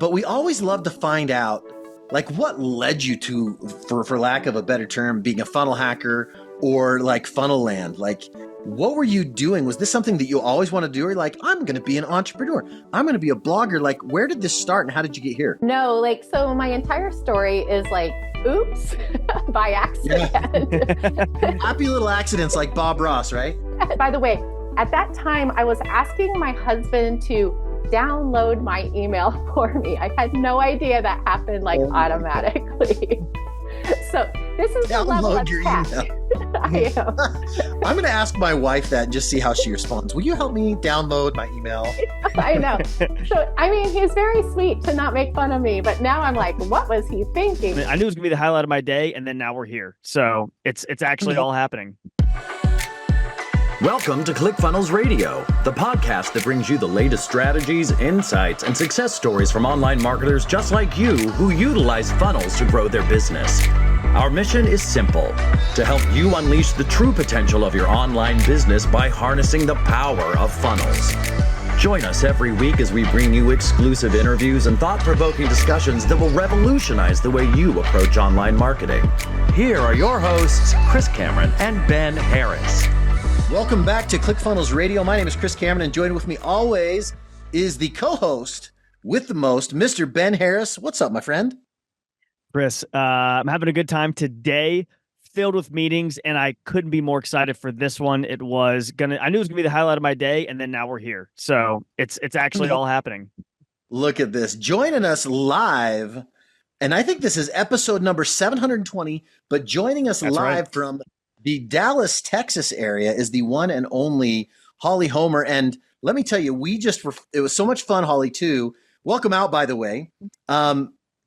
But we always love to find out, like, what led you to, for lack of a better term, being a funnel hacker or like funnel land? Like, what were you doing? Was this something that you always want to do? Or like, I'm going to be an entrepreneur. I'm going to be a blogger. Like, where did this start and how did you get here? No, like, so my entire story is like, oops, by accident. Yeah. Happy little accidents like Bob Ross, right? By the way, at that time, I was asking my husband to download my email for me. I had no idea that happened like automatically. So this is the level of tech. I am. I'm going to ask my wife that and just see how she responds. Will you help me download my email? I know. So, I mean, he's very sweet to not make fun of me, but now I'm like, what was he thinking? I knew it was going to be the highlight of my day, and then now we're here. So it's actually all happening. Welcome to ClickFunnels Radio, the podcast that brings you the latest strategies, insights, and success stories from online marketers just like you who utilize funnels to grow their business. Our mission is simple: to help you unleash the true potential of your online business by harnessing the power of funnels. Join us every week as we bring you exclusive interviews and thought-provoking discussions that will revolutionize the way you approach online marketing. Here are your hosts, Chris Cameron and Ben Harris. Welcome back to ClickFunnels Radio. My name is Chris Cameron, and joining with me always is the co-host with the most, Mr. Ben Harris. What's up, my friend? Chris, I'm having a good time today, filled with meetings, and I couldn't be more excited for this one. I knew it was gonna be the highlight of my day, and then now we're here. So it's actually all happening. Look at this. Joining us live, and I think this is episode number 720, but joining us That's live right. from the Dallas, Texas area is the one and only Holly Homer. And let me tell you, it was so much fun, Holly, too. Welcome out, by the way.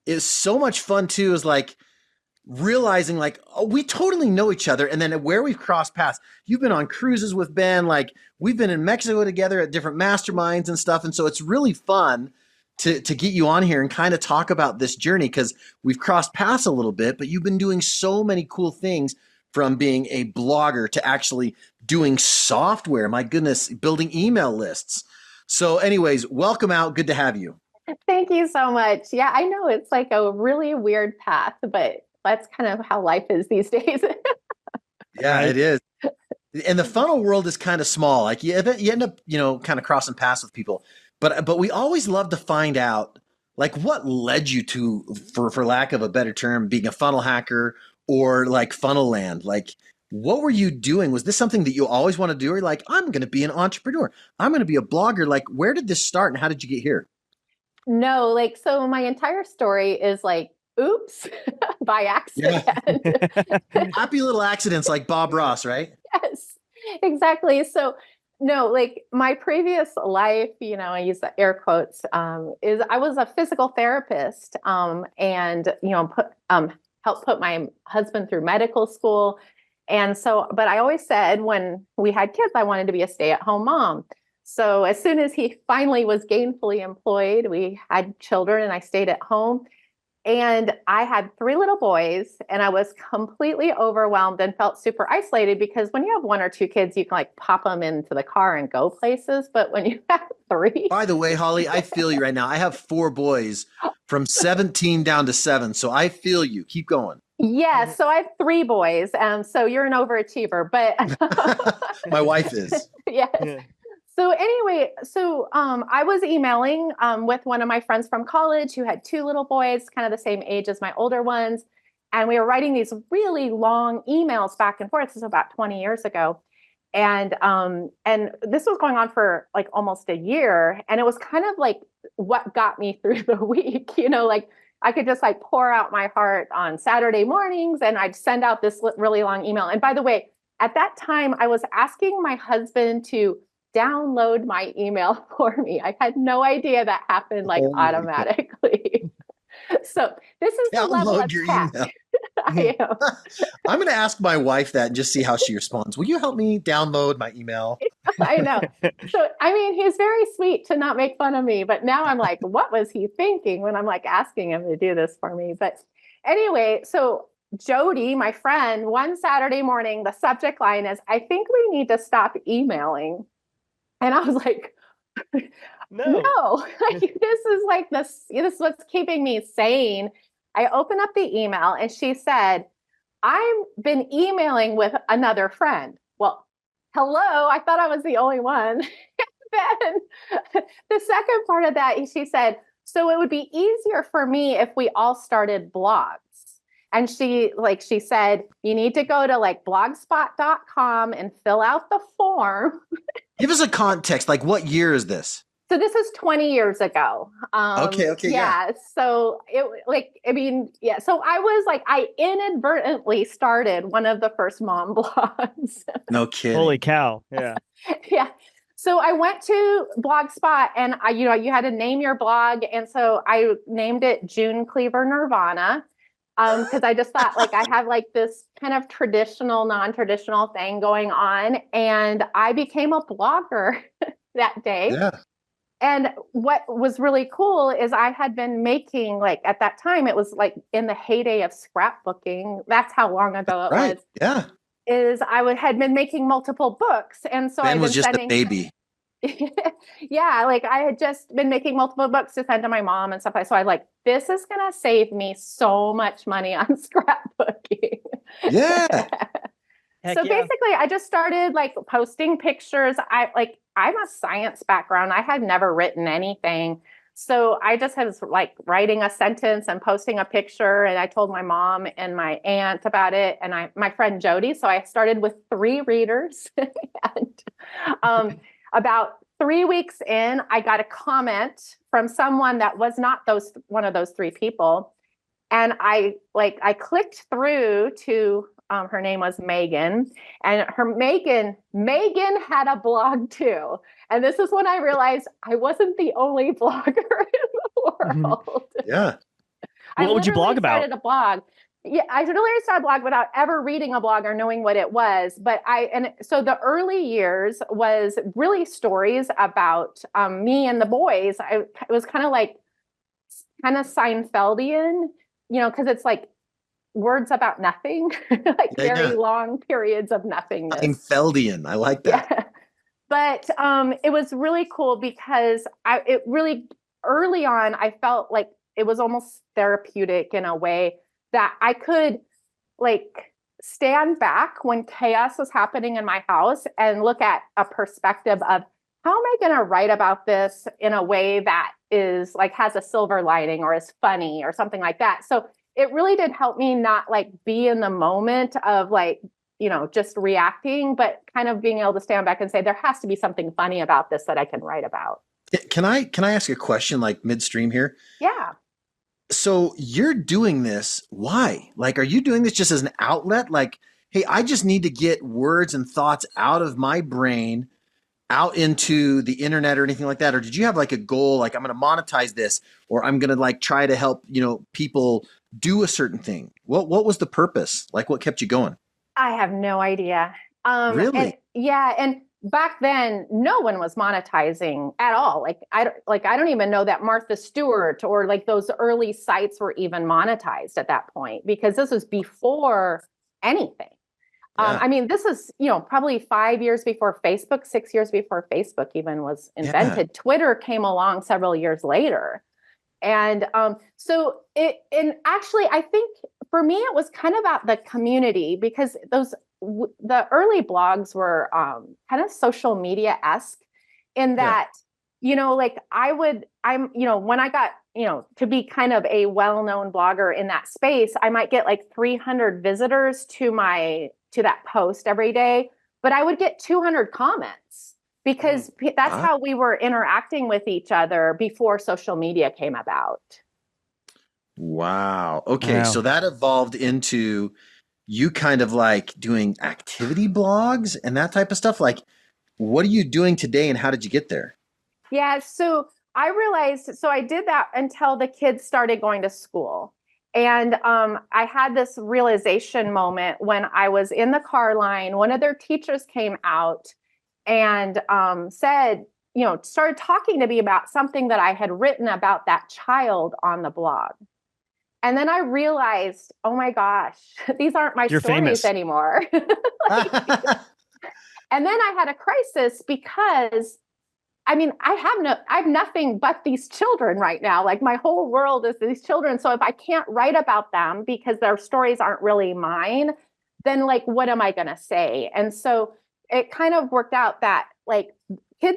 It's so much fun, too, is like realizing like, oh, we totally know each other. And then where we've crossed paths, you've been on cruises with Ben, like we've been in Mexico together at different masterminds and stuff. And so it's really fun to get you on here and kind of talk about this journey, because we've crossed paths a little bit, but you've been doing so many cool things, from being a blogger to actually doing software. My goodness, building email lists. So anyways, welcome out. Good to have you. Thank you so much. Yeah, I know it's like a really weird path, but that's kind of how life is these days. Yeah, it is. And the funnel world is kind of small. Like you end up, kind of crossing paths with people. But we always love to find out, like, what led you to, for lack of a better term, being a funnel hacker or like funnel land. Like, what were you doing? Was this something that you always want to do? Or like, I'm going to be an entrepreneur. I'm going to be a blogger. Like, where did this start and how did you get here? No, like, so my entire story is like, oops, by accident. Yeah. Happy little accidents like Bob Ross, right? Yes, exactly. So no, like my previous life, I use the air quotes, is I was a physical therapist, and, helped put my husband through medical school. And so, but I always said when we had kids, I wanted to be a stay-at-home mom. So as soon as he finally was gainfully employed, we had children and I stayed at home. And I had 3 little boys and I was completely overwhelmed and felt super isolated, because when you have 1 or 2 kids, you can like pop them into the car and go places. But when you have 3. By the way, Holly, I feel you right now. I have 4 boys from 17 down to 7. So I feel you. Keep going. Yeah. So I have 3 boys. So you're an overachiever, but my wife is. Yes. Yeah. So anyway, I was emailing with one of my friends from college who had 2 little boys, kind of the same age as my older ones. And we were writing these really long emails back and forth. This is about 20 years ago. And this was going on for like almost a year. And it was kind of like what got me through the week, like I could just like pour out my heart on Saturday mornings and I'd send out this really long email. And by the way, at that time, I was asking my husband to download my email for me. I had no idea that happened like automatically. So this is the level of tech. I am. I'm going to ask my wife that and just see how she responds. Will you help me download my email? I know. So, I mean, he's very sweet to not make fun of me, but now I'm like, what was he thinking when I'm like asking him to do this for me? But anyway, so Jody, my friend, one Saturday morning, the subject line is, I think we need to stop emailing. And I was like, No, like, this is like this is what's keeping me sane. I open up the email and she said, I've been emailing with another friend. Well, hello, I thought I was the only one. Then the second part of that, she said, so it would be easier for me if we all started blogs. And she said, you need to go to like blogspot.com and fill out the form. Give us a context. Like, what year is this? So this is 20 years ago. Okay. Yeah. So So I was like, I inadvertently started one of the first mom blogs. No kidding. Holy cow. Yeah. Yeah. So I went to Blogspot and you had to name your blog. And so I named it June Cleaver Nirvana. Because I just thought like I have like this kind of traditional, non-traditional thing going on. And I became a blogger that day. Yeah. And what was really cool is I had been making, like, at that time, it was like in the heyday of scrapbooking. That's how long ago it was. Yeah. Had been making multiple books. And so Ben was just a baby. Yeah, like I had just been making multiple books to send to my mom and stuff. So I like, this is going to save me so much money on scrapbooking. Yeah. Basically, I just started like posting pictures. I'm a science background. I had never written anything. So I just was like writing a sentence and posting a picture. And I told my mom and my aunt about it and my friend Jody. So I started with 3 readers. And about 3 weeks in, I got a comment from someone that was not one of those 3 people. And I clicked through to, her name was Megan, and Megan had a blog too. And this is when I realized I wasn't the only blogger in the world. Yeah. What would you blog about? I started a blog. Yeah, I literally started a blog without ever reading a blog or knowing what it was. So the early years was really stories about me and the boys. It was kind of Seinfeldian, because it's like words about nothing, like very long periods of nothingness. Seinfeldian. I like that. Yeah. But it was really cool because early on, I felt like it was almost therapeutic in a way that I could like stand back when chaos was happening in my house and look at a perspective of how am I going to write about this in a way that is like has a silver lining or is funny or something like that. So it really did help me not like be in the moment of like, just reacting, but kind of being able to stand back and say, there has to be something funny about this that I can write about. Can I ask a question like midstream here? Yeah. So you're doing this. Why? Like, are you doing this just as an outlet? Like, hey, I just need to get words and thoughts out of my brain out into the internet or anything like that? Or did you have like a goal, like I'm going to monetize this, or I'm going to like try to help, people do a certain thing? What was the purpose? Like what kept you going? I have no idea. Really? And back then, no one was monetizing at all. I don't even know that Martha Stewart or like those early sites were even monetized at that point, because this was before anything. Yeah. I mean, this is, probably 5 years before Facebook, 6 years before Facebook even was invented. Yeah. Twitter came along several years later. And actually, I think for me, it was kind of about the community, because the early blogs were kind of social media-esque in that, when I got, to be kind of a well-known blogger in that space, I might get like 300 visitors to that post every day, but I would get 200 comments because that's how we were interacting with each other before social media came about. Wow. Okay. Wow. So that evolved into you kind of like doing activity blogs and that type of stuff. Like, what are you doing today and how did you get there? Yeah. So I realized, I did that until the kids started going to school. And I had this realization moment when I was in the car line. One of their teachers came out and said, started talking to me about something that I had written about that child on the blog. And then I realized, oh my gosh, these aren't my stories anymore. And then I had a crisis because I mean, I have nothing but these children right now. Like my whole world is these children. So if I can't write about them because their stories aren't really mine, then like, what am I going to say? And so it kind of worked out that like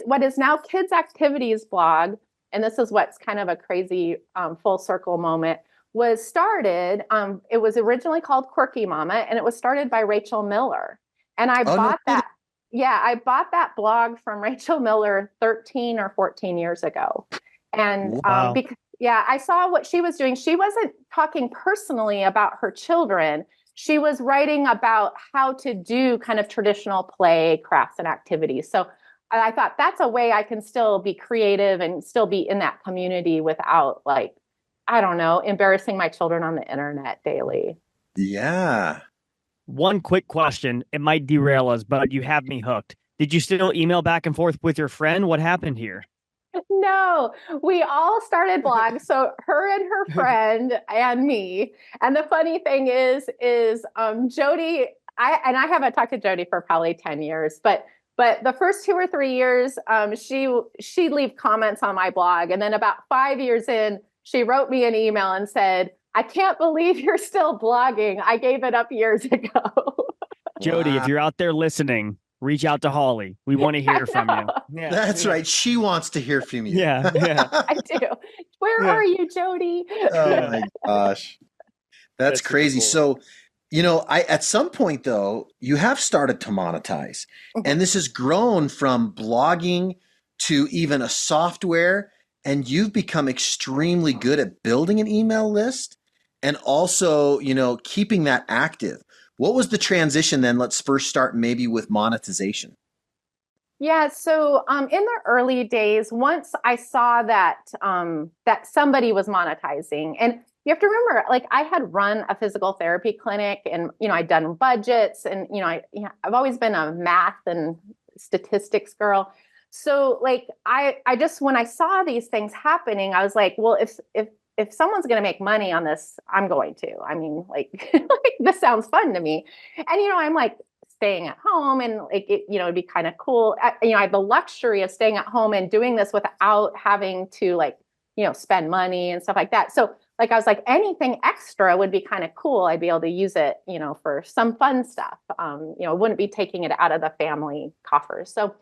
what is now Kids Activities blog, and this is what's kind of a crazy full circle moment, was started. It was originally called Quirky Mama, and it was started by Rachel Miller. And I Oh, no bought kidding. that. Yeah, I bought that blog from Rachel Miller 13 or 14 years ago. And Wow. because, yeah, I saw what she was doing. She wasn't talking personally about her children. She was writing about how to do kind of traditional play, crafts, and activities. So I thought that's a way I can still be creative and still be in that community without, like, I don't know, embarrassing my children on the internet daily. Yeah. One quick question. It might derail us, but you have me hooked. Did you still email back and forth with your friend? What happened here? No, we all started blogs. So her and her friend and me. And the funny thing is Jody, I haven't talked to Jody for probably 10 years, but the first 2 or 3 years, she'd leave comments on my blog. And then about 5 years in, she wrote me an email and said, I can't believe you're still blogging. I gave it up years ago. Jody, Wow. if you're out there listening, reach out to Holly. We want to hear from you. Yeah. That's right. She wants to hear from you. Yeah. I do. Where are you, Jody? Oh my gosh. That's super crazy. cool. So, at some point though, you have started to monetize, and this has grown from blogging to even a software, and you've become extremely good at building an email list and also, keeping that active. What was the transition then? Let's first start maybe with monetization. Yeah, so in the early days, once I saw that that somebody was monetizing, and you have to remember, like I had run a physical therapy clinic, and I'd done budgets, and I've always been a math and statistics girl. So like I just when I saw these things happening, I was like, well, if someone's going to make money on this, I'm going to. I mean, like, like this sounds fun to me, and I'm like staying at home, and like it'd be kind of cool. I had the luxury of staying at home and doing this without having to like spend money and stuff like that. So like I was like, anything extra would be kind of cool. I'd be able to use it, for some fun stuff. Wouldn't be taking it out of the family coffers. So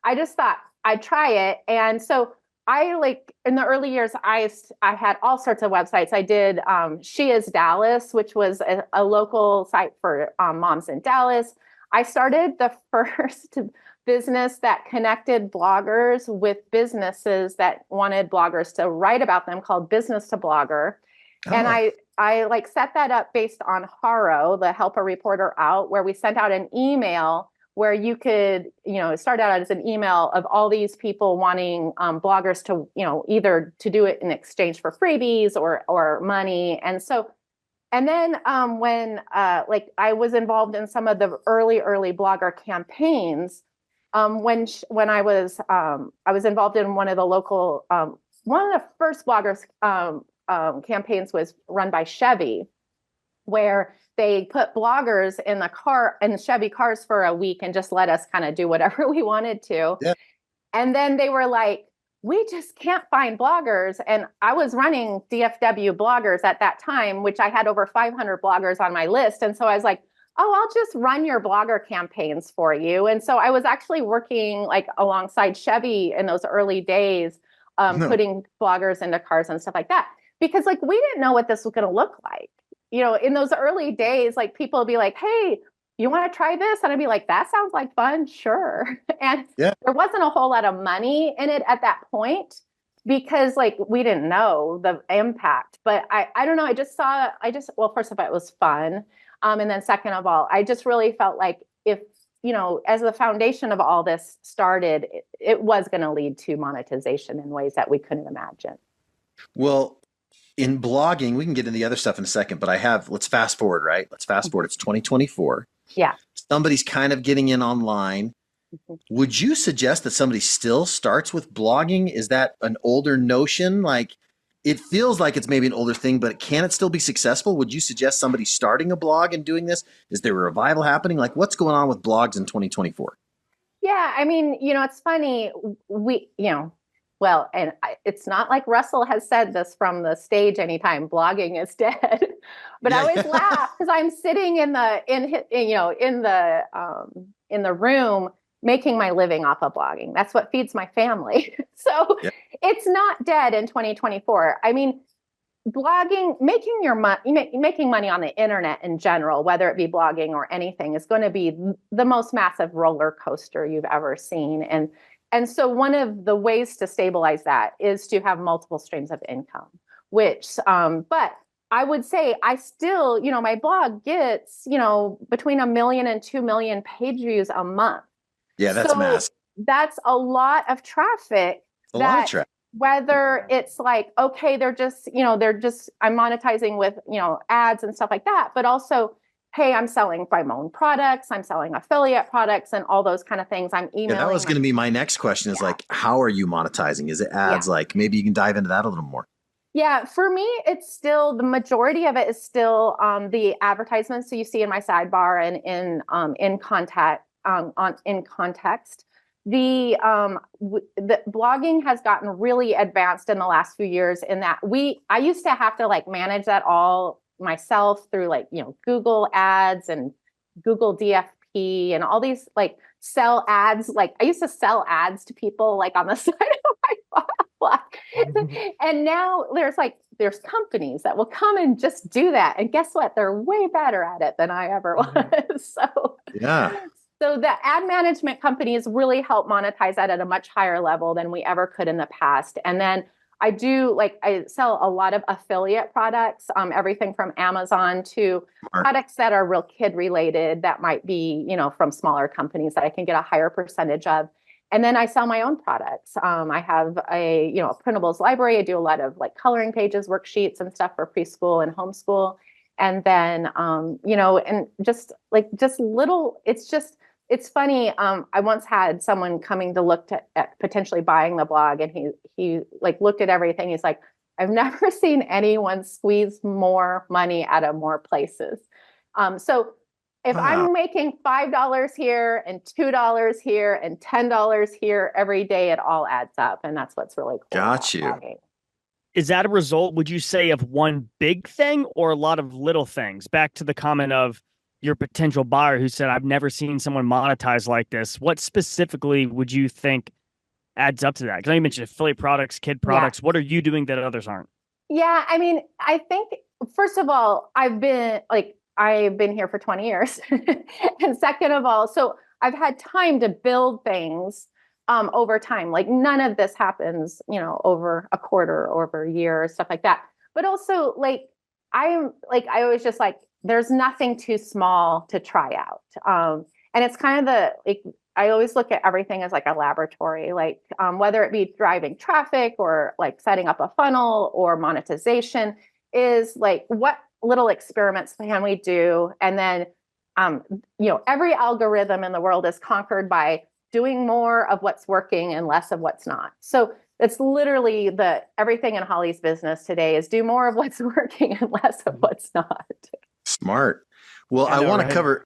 I just thought I'd try it, and so I like in the early years, I had all sorts of websites. I did She Is Dallas, which was a local site for moms in Dallas. I started the first business that connected bloggers with businesses that wanted bloggers to write about them, called Business to Blogger. And I like set that up based on Haro, the Help a Reporter Out, where we sent out an email where you could, start out as an email of all these people wanting bloggers to, either to do it in exchange for freebies or money. And then when like I was involved in some of the early blogger campaigns, when I was involved in one of the local one of the first bloggers campaigns was run by Chevy, where they put bloggers in the Chevy cars for a week and just let us kind of do whatever we wanted to. Yeah. And then they were like, we just can't find bloggers. And I was running DFW bloggers at that time, which I had over 500 bloggers on my list. And so I was like, oh, I'll just run your blogger campaigns for you. And so I was actually working like alongside Chevy in those early days, putting bloggers into cars and stuff like that, because like we didn't know what this was going to look like. In those early days, like people would be like, hey, you want to try this? And I'd be like, that sounds like fun. Sure. And there wasn't a whole lot of money in it at that point because like we didn't know the impact. But I don't know. Well, first of all, it was fun. And then second of all, I just really felt like if, as the foundation of all this started, it was going to lead to monetization in ways that we couldn't imagine. Well, in blogging, we can get into the other stuff in a second, but let's fast forward, right? Let's fast forward. It's 2024. Yeah. Somebody's kind of getting in online. Would you suggest that somebody still starts with blogging? Is that an older notion? Like, it feels like it's maybe an older thing, but can it still be successful? Would you suggest somebody starting a blog and doing this? Is there a revival happening? Like, what's going on with blogs in 2024? Yeah, Yeah, I mean, it's funny. It's not like Russell has said this from the stage anytime. Blogging is dead, but I always laugh because I'm sitting in the room making my living off of blogging. That's what feeds my family. So Yeah. it's not dead in 2024. I mean, blogging, making money on the internet in general, whether it be blogging or anything, is going to be the most massive roller coaster you've ever seen. And so one of the ways to stabilize that is to have multiple streams of income, but I would say I still, my blog gets, between 1 million and 2 million page views a month. Yeah, that's massive. That's a lot of traffic. A lot of traffic. Whether it's like, okay, I'm monetizing with, ads and stuff like that, but also, hey, I'm selling my own products, I'm selling affiliate products and all those kind of things. I'm emailing. Yeah, that was going to be my next question is like, how are you monetizing? Is it ads? Like maybe you can dive into that a little more. Yeah, for me, it's still the majority of it is still the advertisements. So you see in my sidebar and in context. The blogging has gotten really advanced in the last few years in that I used to have to like manage that all myself through like, Google ads and Google DFP and all these like sell ads. Like I used to sell ads to people like on the side of my blog. And now there's companies that will come and just do that. And guess what? They're way better at it than I ever was. So yeah. So the ad management companies really help monetize that at a much higher level than we ever could in the past. And then I sell a lot of affiliate products, everything from Amazon to products that are real kid related that might be, from smaller companies that I can get a higher percentage of. And then I sell my own products. I have a printables library. I do a lot of like coloring pages, worksheets and stuff for preschool and homeschool. And then, and just little, it's funny. I once had someone coming to look at potentially buying the blog, and he like looked at everything. He's like, I've never seen anyone squeeze more money out of more places. So if I'm making $5 here and $2 here and $10 here every day, it all adds up, and that's what's really cool. Got you. Blogging. Is that a result, would you say, of one big thing or a lot of little things? Back to the comment of your potential buyer who said, I've never seen someone monetize like this. What specifically would you think adds up to that? Because I know you mentioned affiliate products, kid products. Yeah. What are you doing that others aren't? Yeah, I mean, I think, first of all, I've been here for 20 years. And second of all, so I've had time to build things over time. Like none of this happens, over a quarter or over a year or stuff like that. But also I always just there's nothing too small to try out. And it's kind of I always look at everything as like a laboratory, whether it be driving traffic or like setting up a funnel or monetization is like, what little experiments can we do? And then, every algorithm in the world is conquered by doing more of what's working and less of what's not. So it's literally everything in Holly's business today is do more of what's working and less of what's not. Smart. Well, I want to cover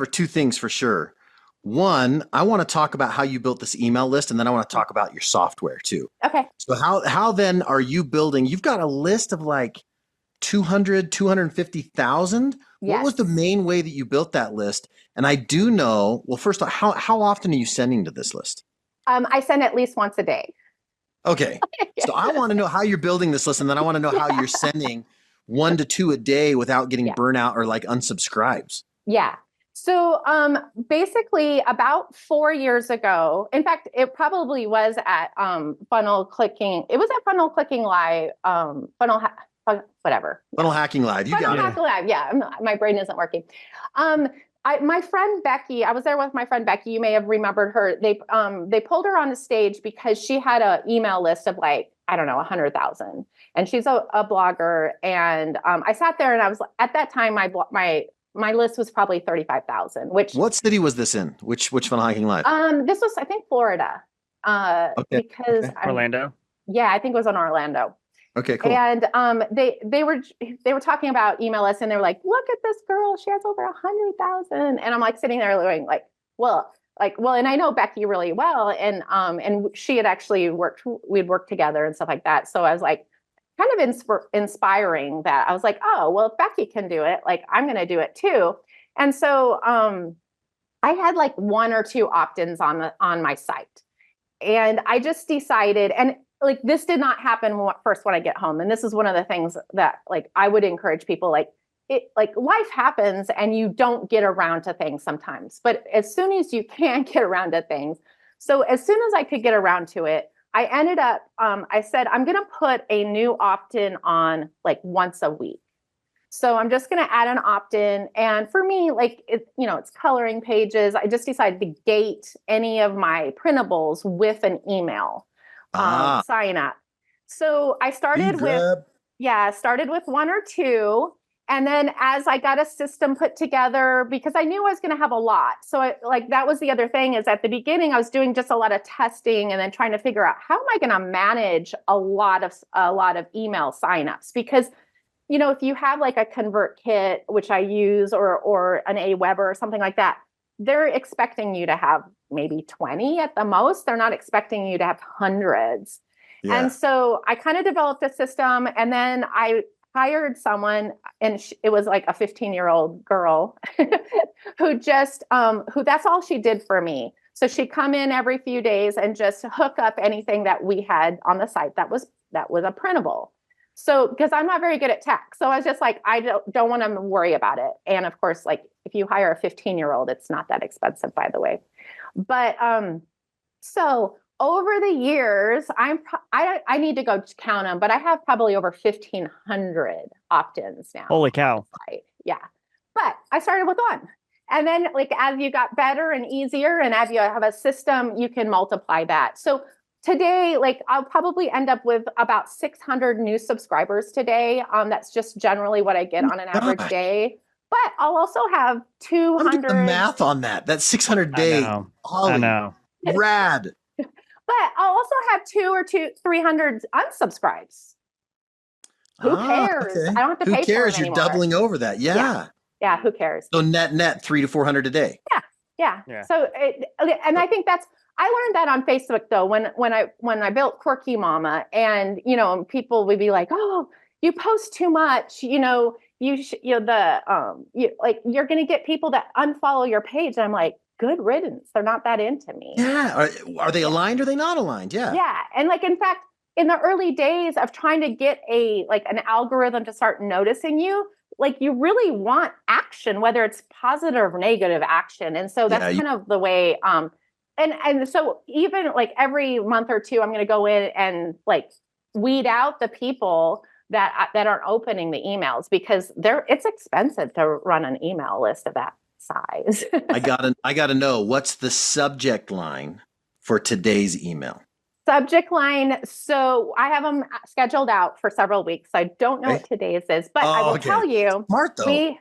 two things for sure. One, I want to talk about how you built this email list, and then I want to talk about your software too. Okay. So how then are you building? You've got a list of like 250,000. Yes. What was the main way that you built that list? And I do know, well, first of all, how often are you sending to this list? I send at least once a day. Okay. So I want to know how you're building this list, and then I want to know how you're sending 1 to 2 a day without getting burnout or like unsubscribes. Yeah. So basically about 4 years ago, in fact, it probably was at Funnel Clicking. It was at Funnel Clicking Live, whatever. Funnel Hacking Live. You got it. Funnel Hacking Live. Yeah. My brain isn't working. My friend Becky, I was there with my friend Becky. You may have remembered her. They pulled her on the stage because she had an email list of 100,000, and she's a blogger. And I sat there and I was at that time, my list was probably 35,000. What city was this in? Which Funnel Hacking Live? This was, I think, Florida. Because Orlando. Yeah, I think it was in Orlando. Okay, cool. And they were talking about email lists, and they were like, "Look at this girl; she has over 100,000." And I'm like sitting there going, well, well, and I know Becky really well, and she had actually we'd worked together and stuff like that. So I was like, kind of inspiring that. I was like, oh, well, if Becky can do it, like I'm going to do it too. And so I had like one or two opt-ins on my site. And I just decided, and like this did not happen first when I get home. And this is one of the things that like I would encourage people, like life happens and you don't get around to things sometimes. But as soon as you can get around to things, so as soon as I could get around to it, I ended up, I said, I'm going to put a new opt-in on like once a week. So I'm just going to add an opt-in. And for me, like, it's coloring pages. I just decided to gate any of my printables with an email sign up. So I started with one or two. And then as I got a system put together, because I knew I was going to have a lot. So that was the other thing, is at the beginning, I was doing just a lot of testing and then trying to figure out how am I going to manage a lot of email signups? Because, if you have like a ConvertKit, which I use, or an Aweber or something like that, they're expecting you to have maybe 20 at the most. They're not expecting you to have hundreds. Yeah. And so I kind of developed a system, and then I hired someone, and it was like a 15-year-old girl who just, who that's all she did for me. So she'd come in every few days and just hook up anything that we had on the site that was a printable. So, because I'm not very good at tech. So I was just like, I don't want to worry about it. And of course, like if you hire a 15-year-old, it's not that expensive, by the way. But, so over the years, I need to go count them, but I have probably over 1,500 opt-ins now. Holy cow. Yeah. But I started with one. And then like, as you got better and easier, and as you have a system, you can multiply that. So today, like I'll probably end up with about 600 new subscribers today. That's just generally what I get on an average day. But I'll also have 200. I'm doing the math on that. That's 600 days. I know. Rad. But I'll also have 300 unsubscribes. Who cares? Okay. I don't have to pay for it anymore. Who cares? You're doubling over that. Yeah. Yeah. Who cares? So net 300 to 400 a day. Yeah. So, and I think I learned that on Facebook though, when I built Quirky Mama, and, people would be like, oh, you post too much, you're going to get people that unfollow your page. And I'm like, good riddance. They're not that into me. Yeah. Are they aligned or are they not aligned? Yeah. Yeah. And like, in fact, in the early days of trying to get an algorithm to start noticing you, like you really want action, whether it's positive or negative action. And so that's kind of the way, and so even like every month or two, I'm going to go in and like weed out the people that aren't opening the emails, because it's expensive to run an email list of that size. I gotta know, what's the subject line for today's email? Subject line. So I have them scheduled out for several weeks. I don't know what today's is, but I will tell you, smart though.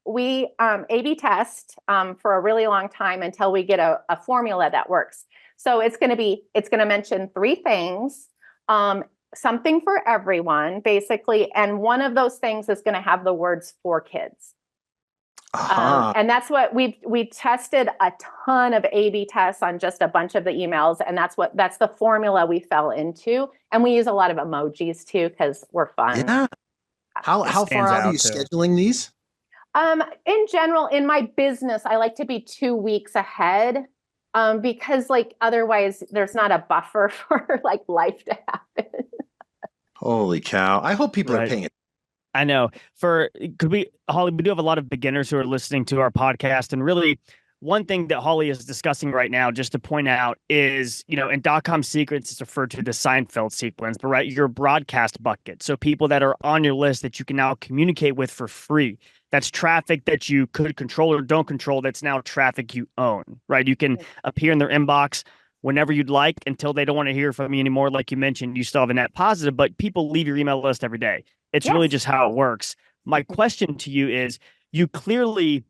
We A/B test for a really long time until we get a formula that works. So it's going to mention three things, something for everyone, basically. And one of those things is going to have the words for kids. And that's what we tested a ton of A/B tests on just a bunch of the emails. And that's the formula we fell into. And we use a lot of emojis too, because we're fun. Yeah. How far out are you scheduling these? In general, in my business, I like to be 2 weeks ahead, because like otherwise there's not a buffer for like life to happen. Holy cow. I hope people are paying it. I know. Holly, we do have a lot of beginners who are listening to our podcast, and really one thing that Holly is discussing right now, just to point out, is, in .com secrets, it's referred to the Seinfeld sequence, but your broadcast bucket. So people that are on your list that you can now communicate with for free. That's traffic that you could control or don't control. That's now traffic you own, right? You can appear in their inbox whenever you'd like until they don't want to hear from you anymore. Like you mentioned, you still have a net positive, but people leave your email list every day. It's really just how it works. My question to you is, you clearly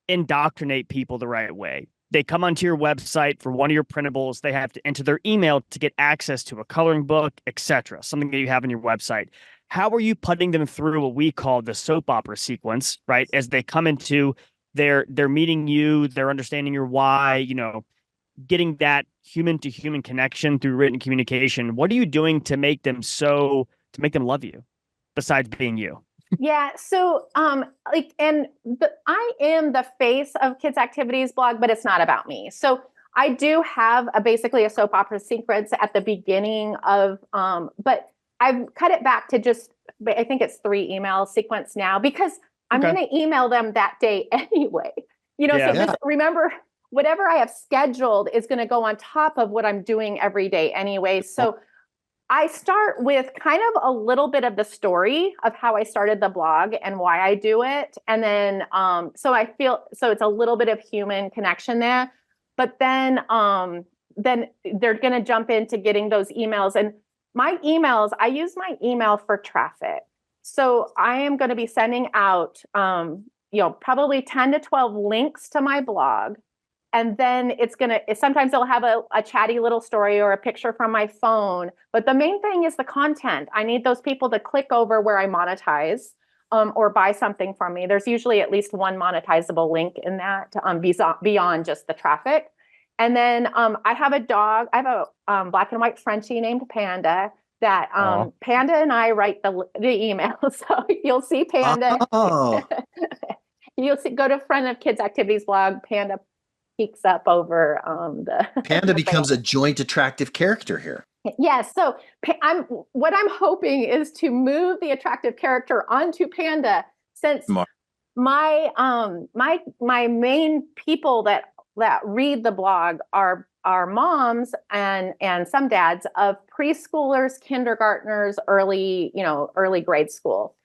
indoctrinate people the right way. They come onto your website for one of your printables. They have to enter their email to get access to a coloring book, etc., something that you have on your website. How are you putting them through what we call the soap opera sequence, right? As they come into they're meeting you, they're understanding your why, getting that human to human connection through written communication. What are you doing to make them love you besides being you? Yeah. So, I am the face of Kids Activities blog, but it's not about me. So I do have basically a soap opera sequence at the beginning of, but I've cut it back to just, I think it's 3 email sequence now, because I'm going to email them that day anyway. Remember, whatever I have scheduled is going to go on top of what I'm doing every day anyway. So I start with kind of a little bit of the story of how I started the blog and why I do it. And then, so it's a little bit of human connection there, but then they're going to jump into getting those emails. And my emails, I use my email for traffic. So I am going to be sending out, probably 10 to 12 links to my blog. And then sometimes they'll have a chatty little story or a picture from my phone. But the main thing is the content. I need those people to click over where I monetize or buy something from me. There's usually at least one monetizable link in that beyond just the traffic. And then I have a dog. I have a black and white Frenchie named Panda that Panda and I write the email. So you'll see Panda. Oh. You'll see, go to friend of Kids Activities blog, Panda peeks up over the Panda becomes a joint attractive character here. Yes. So what I'm hoping is to move the attractive character onto Panda, since my main people that read the blog are moms and some dads of preschoolers, kindergartners, early grade school.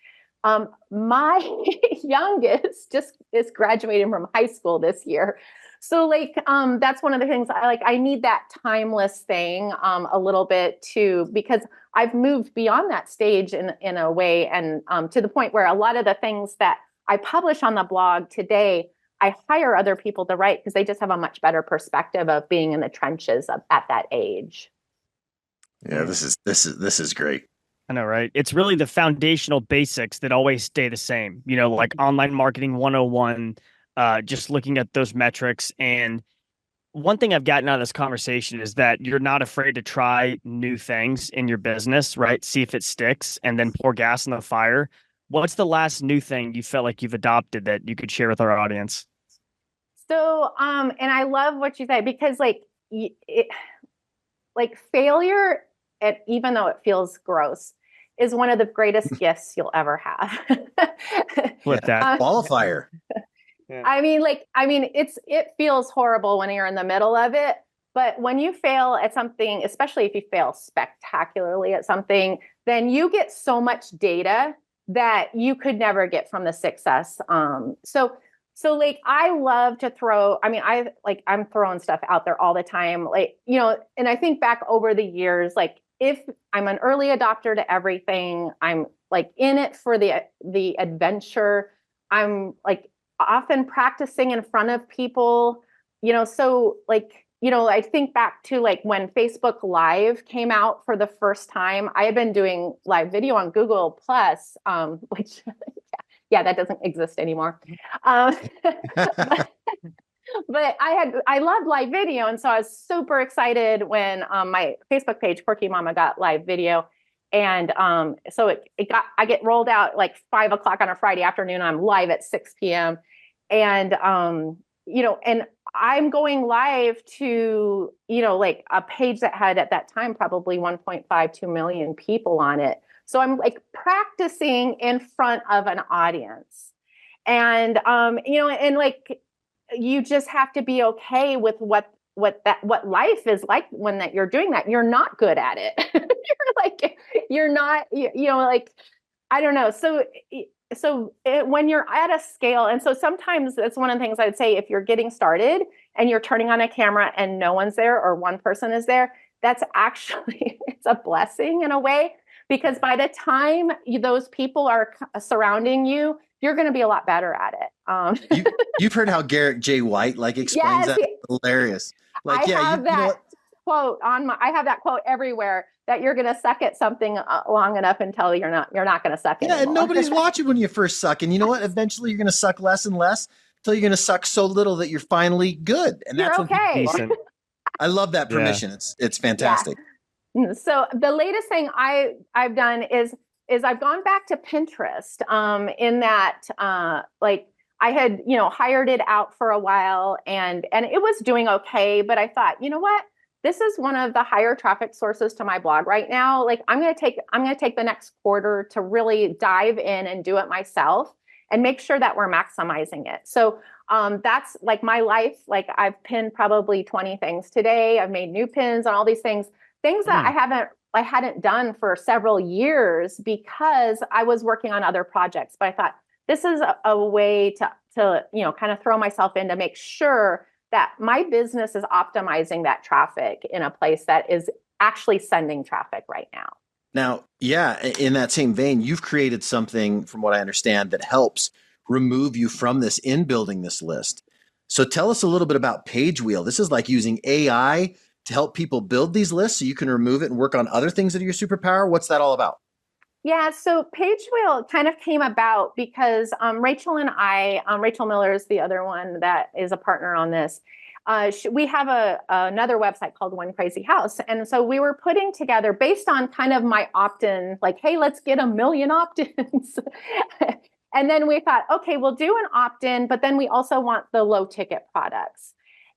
My youngest just is graduating from high school this year. So that's one of the things I need that timeless thing a little bit too, because I've moved beyond that stage in a way. And to the point where a lot of the things that I publish on the blog today, I hire other people to write because they just have a much better perspective of being in the trenches at that age. Yeah, this is great. I know, right? It's really the foundational basics that always stay the same, like online marketing 101, just looking at those metrics. And one thing I've gotten out of this conversation is that you're not afraid to try new things in your business, right? See if it sticks and then pour gas on the fire. What's the last new thing you felt like you've adopted that you could share with our audience? So, and I love what you said, because failure, even though it feels gross, is one of the greatest gifts you'll ever have. Flip that. Qualifier. Yeah. It feels horrible when you're in the middle of it, but when you fail at something, especially if you fail spectacularly at something, then you get so much data that you could never get from the success. So I love to throw, I'm throwing stuff out there all the time, and I think back over the years, if I'm an early adopter to everything, I'm in it for the adventure. I'm often practicing in front of people, I think back to when Facebook Live came out for the first time. I had been doing live video on Google Plus, which that doesn't exist anymore. But I loved live video, and so I was super excited when my Facebook page, Quirky Mama, got live video, and so I get rolled out 5 o'clock on a Friday afternoon. I'm live at 6 p.m. and and I'm going live to a page that had at that time probably 1.52 million people on it. So I'm practicing in front of an audience, and you just have to be okay with what life is like when you're doing that. You're not good at it. you're not, I don't know. So when you're at a scale, and so sometimes that's one of the things I'd say, if you're getting started and you're turning on a camera and no one's there or one person is there, that's actually, it's a blessing in a way, because by the time those people are surrounding you, you're going to be a lot better at it. You've heard how Garrett J. White explains that? Hilarious. I have that quote everywhere, that you're going to suck at something long enough until you're not going to suck anymore. Yeah, and nobody's watching when you first suck. And you know what? Eventually you're going to suck less and less until you're going to suck so little that you're finally good. And You're that's when people okay. Decent. I love that permission. It's fantastic. Yeah. So the latest thing I've done is I've gone back to Pinterest, in that, like I had, hired it out for a while and it was doing okay, but I thought, you know what? This is one of the higher traffic sources to my blog right now. Like I'm going to take the next quarter to really dive in and do it myself and make sure that we're maximizing it. So that's like my life. Like I've pinned probably 20 things today. I've made new pins on all these things that I hadn't done for several years because I was working on other projects. But I thought this is a way to kind of throw myself in to make sure that my business is optimizing that traffic in a place that is actually sending traffic right now. Now, yeah, in that same vein, you've created something, from what I understand, that helps remove you from this in building this list. So tell us a little bit about Page Wheel. This is like using AI to help people build these lists so you can remove it and work on other things that are your superpower. What's that all about? Yeah, so Page Wheel kind of came about because Rachel and I, Rachel Miller is the other one that is a partner on this. We have another website called One Crazy House. And so we were putting together based on kind of my opt-in, like, hey, let's get 1 million opt-ins. And then we thought, okay, we'll do an opt-in, but then we also want the low ticket products.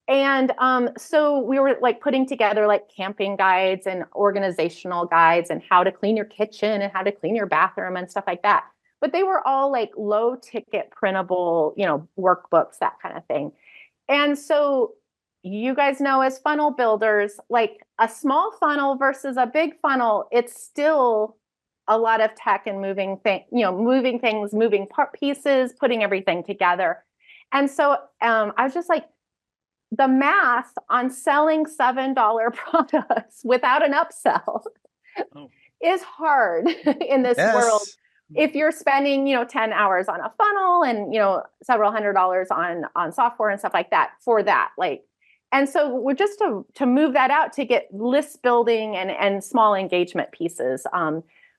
And so we were like putting together like camping guides and organizational guides and how to clean your kitchen and how to clean your bathroom and stuff like that. But they were all like low ticket printable, workbooks, that kind of thing. And so you guys know, as funnel builders, like a small funnel versus a big funnel, it's still a lot of tech and moving things, moving pieces, putting everything together. And so I was just like, the math on selling $7 products without an upsell is hard in this world. If you're spending, 10 hours on a funnel and, several $100s on software and stuff like that for that, and so we're just to move that out to get list building and small engagement pieces.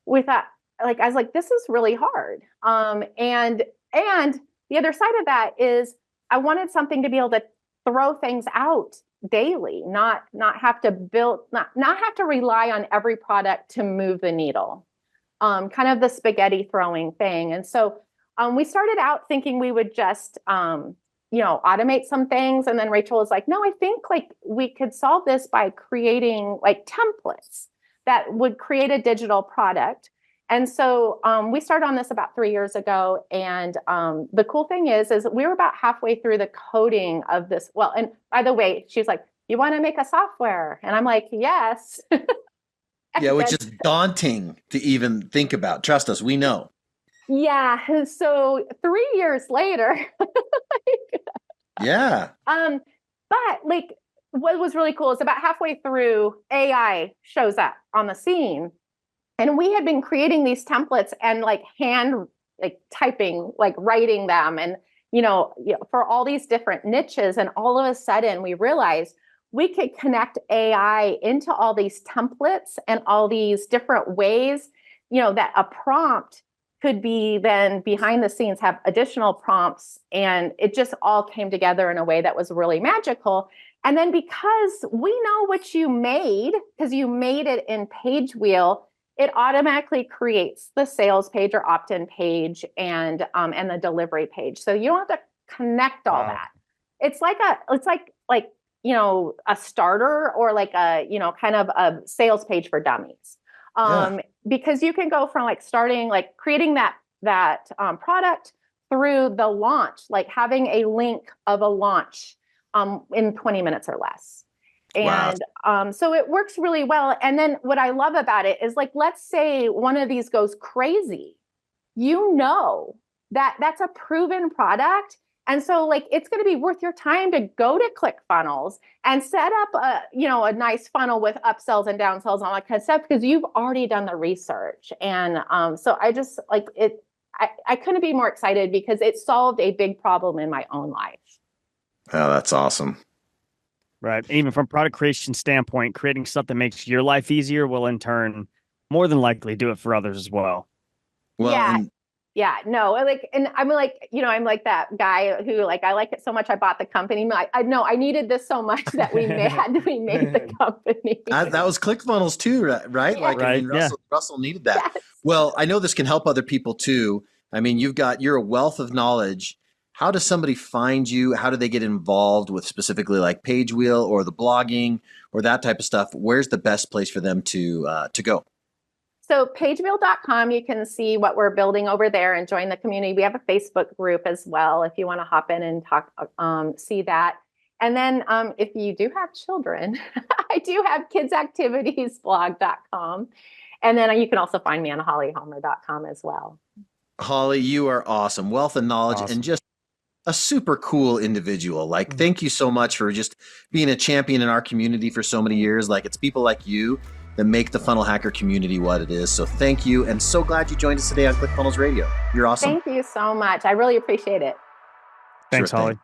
We thought, I was like, this is really hard. And the other side of that is I wanted something to be able to throw things out daily, not have to build, not have to rely on every product to move the needle. Kind of the spaghetti throwing thing. And so we started out thinking we would just, automate some things. And then Rachel was like, no, I think we could solve this by creating templates that would create a digital product. And so we started on this about 3 years ago. And the cool thing is we were about halfway through the coding of this. Well, and by the way, she's like, you want to make a software? And I'm like, yes. Yeah, which is daunting to even think about. Trust us, we know. Yeah. So 3 years later. Yeah. But what was really cool is about halfway through, AI shows up on the scene. And we had been creating these templates and hand typing, writing them and, for all these different niches. And all of a sudden we realized we could connect AI into all these templates and all these different ways, that a prompt could be then behind the scenes have additional prompts. And it just all came together in a way that was really magical. And then because we know what you made, because you made it in Page Wheel, it automatically creates the sales page or opt-in page and the delivery page. So you don't have to connect all that. It's like a starter or kind of a sales page for dummies. Because you can go from starting, creating that product through the launch, having a link of a launch in 20 minutes or less. And so it works really well. And then what I love about it is let's say one of these goes crazy, that's a proven product. And so it's going to be worth your time to go to ClickFunnels and set up a nice funnel with upsells and downsells and all that kind of stuff, because you've already done the research. And so I just I couldn't be more excited because it solved a big problem in my own life. Oh, that's awesome. Right. And even from product creation standpoint, creating stuff that makes your life easier will in turn more than likely do it for others as well. Well, Yeah. Yeah, no, and I'm like, I'm like that guy who like, I like it so much, I bought the company. I know I needed this so much that we made the company. That was ClickFunnels too, right? Yeah. Like, I mean, Right, Russell needed that. Yes. Well, I know this can help other people too. I mean, you're a wealth of knowledge. How does somebody find you? How do they get involved with specifically like Page Wheel or the blogging or that type of stuff? Where's the best place for them to go? So pagewheel.com, you can see what we're building over there and join the community. We have a Facebook group as well if you want to hop in and talk, see that. And then if you do have children, I do have kidsactivitiesblog.com. And then you can also find me on hollyhomer.com as well. Holly, you are awesome. Wealth of knowledge and just a super cool individual. Like, thank you so much for just being a champion in our community for so many years. Like, it's people like you that make the Funnel Hacker community what it is. So thank you. And so glad you joined us today on ClickFunnels Radio. You're awesome. Thank you so much. I really appreciate it. Thanks, Holly.